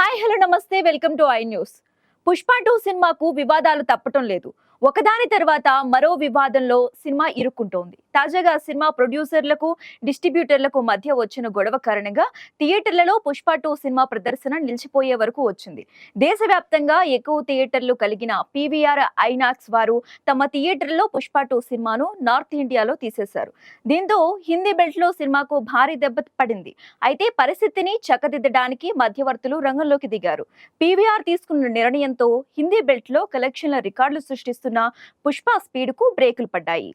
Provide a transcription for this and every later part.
Hi hello నమస్తే welcome to I news. Pushpa 2 సినిమాకు వివాదాలు తప్పటం లేదు. ఒకదాని తర్వాత మరో వివాదంలో సినిమా ఇరుక్కుంటోంది. తాజాగా సినిమా ప్రొడ్యూసర్లకు డిస్ట్రిబ్యూటర్లకు మధ్య వచ్చిన గొడవ కారణంగా థియేటర్లలో పుష్ప 2 సినిమా ప్రదర్శన నిలిచిపోయే వరకు వచ్చింది. దేశవ్యాప్తంగా ఎక్కువ థియేటర్లు కలిగిన పీవీఆర్ ఐనాక్స్ వారు తమ థియేటర్లో పుష్ప 2 సినిమాను నార్త్ ఇండియాలో తీసేశారు. దీంతో హిందీ బెల్ట్ లో సినిమాకు భారీ దెబ్బ పడింది. అయితే పరిస్థితిని చక్కదిద్దడానికి మధ్యవర్తులు రంగంలోకి దిగారు. పీవీఆర్ తీసుకున్న నిర్ణయంతో హిందీ బెల్ట్ లో కలెక్షన్ల రికార్డులు సృష్టిస్తున్న పుష్ప స్పీడ్ కు బ్రేకులు పడ్డాయి.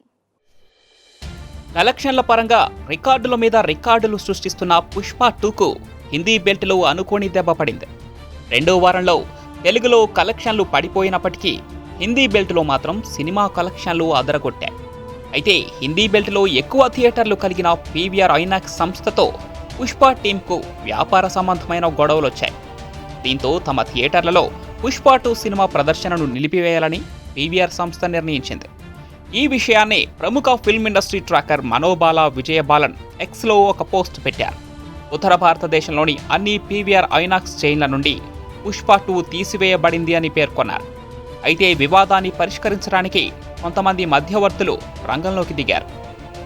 కలెక్షన్ల పరంగా రికార్డుల మీద రికార్డులు సృష్టిస్తున్న పుష్ప 2కు హిందీ బెల్ట్లో అనుకోని దెబ్బ పడింది. రెండో వారంలో తెలుగులో కలెక్షన్లు పడిపోయినప్పటికీ హిందీ బెల్ట్లో మాత్రం సినిమా కలెక్షన్లు అదరగొట్టాయి. అయితే హిందీ బెల్ట్లో ఎక్కువ థియేటర్లు కలిగిన పీవీఆర్ ఐనాక్స్ సంస్థతో పుష్ప టీంకు వ్యాపార సంబంధమైన గొడవలొచ్చాయి. దీంతో తమ థియేటర్లలో పుష్ప 2 సినిమా ప్రదర్శనను నిలిపివేయాలని పీవీఆర్ సంస్థ నిర్ణయించింది. ఈ విషయాన్ని ప్రముఖ ఫిల్మ్ ఇండస్ట్రీ ట్రాకర్ మనోబాల విజయబాలన్ ఎక్స్లో ఒక పోస్ట్ పెట్టారు. ఉత్తర భారతదేశంలోని అన్ని పీవీఆర్ ఐనాక్స్ చైన్ల నుండి పుష్ప 2 తీసివేయబడింది అని పేర్కొన్నారు. అయితే వివాదాన్ని పరిష్కరించడానికి కొంతమంది మధ్యవర్తులు రంగంలోకి దిగారు.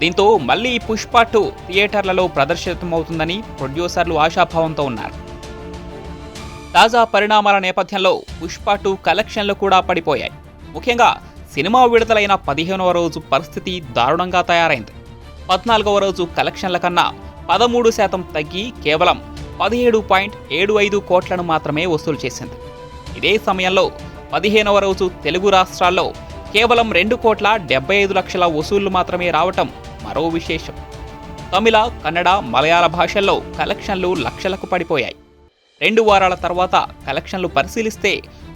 దీంతో మళ్లీ పుష్ప 2 థియేటర్లలో ప్రదర్శితమవుతుందని ప్రొడ్యూసర్లు ఆశాభావంతో ఉన్నారు. తాజా పరిణామాల నేపథ్యంలో పుష్ప 2 కలెక్షన్లు కూడా పడిపోయాయి. ముఖ్యంగా సినిమా విడుదలైన 15వ రోజు పరిస్థితి దారుణంగా తయారైంది. 14వ రోజు కలెక్షన్ల కన్నా 13% తగ్గి కేవలం 17.75 కోట్లను మాత్రమే వసూలు చేసింది. ఇదే సమయంలో 15వ రోజు తెలుగు రాష్ట్రాల్లో కేవలం 2,75,00,000 వసూళ్లు మాత్రమే రావటం మరో విశేషం. తమిళ, కన్నడ, మలయాళ భాషల్లో కలెక్షన్లు లక్షలకు పడిపోయాయి. 2 వారాల తర్వాత కలెక్షన్లు పరిశీలిస్తే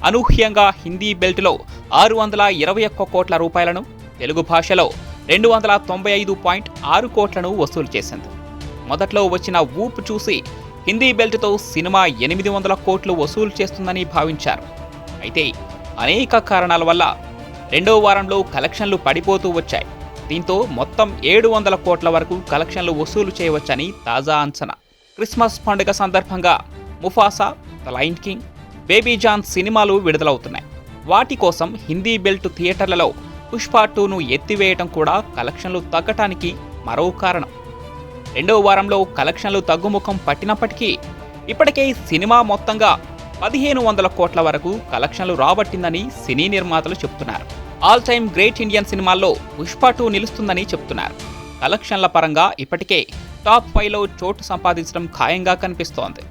అనూహ్యంగా హిందీ బెల్ట్లో 621 కోట్ల రూపాయలను, తెలుగు భాషలో 295.6 కోట్లను వసూలు చేసింది. మొదట్లో వచ్చిన ఊపు చూసి హిందీ బెల్ట్తో సినిమా 800 కోట్లు వసూలు చేస్తుందని భావించారు. అయితే అనేక కారణాల వల్ల రెండో వారంలో కలెక్షన్లు పడిపోతూ వచ్చాయి. దీంతో మొత్తం 700 కోట్ల వరకు కలెక్షన్లు వసూలు చేయవచ్చని తాజా అంచనా. క్రిస్మస్ పండుగ సందర్భంగా Mufasa, the Lion King, Baby John సినిమాలు విడుదలవుతున్నాయి. వాటి కోసం హిందీ బెల్ట్ థియేటర్లలో పుష్ప 2ను ఎత్తివేయటం కూడా కలెక్షన్లు తగ్గటానికి మరో కారణం. రెండో వారంలో కలెక్షన్లు తగ్గుముఖం పట్టినప్పటికీ ఇప్పటికే సినిమా మొత్తంగా 1,500 కోట్ల వరకు కలెక్షన్లు రాబట్టిందని సినీ నిర్మాతలు చెబుతున్నారు. ఆల్ టైమ్ గ్రేట్ ఇండియన్ సినిమాల్లో పుష్ప 2 నిలుస్తుందని చెబుతున్నారు. కలెక్షన్ల పరంగా ఇప్పటికే టాప్ 5లో చోటు సంపాదించడం ఖాయంగా కనిపిస్తోంది.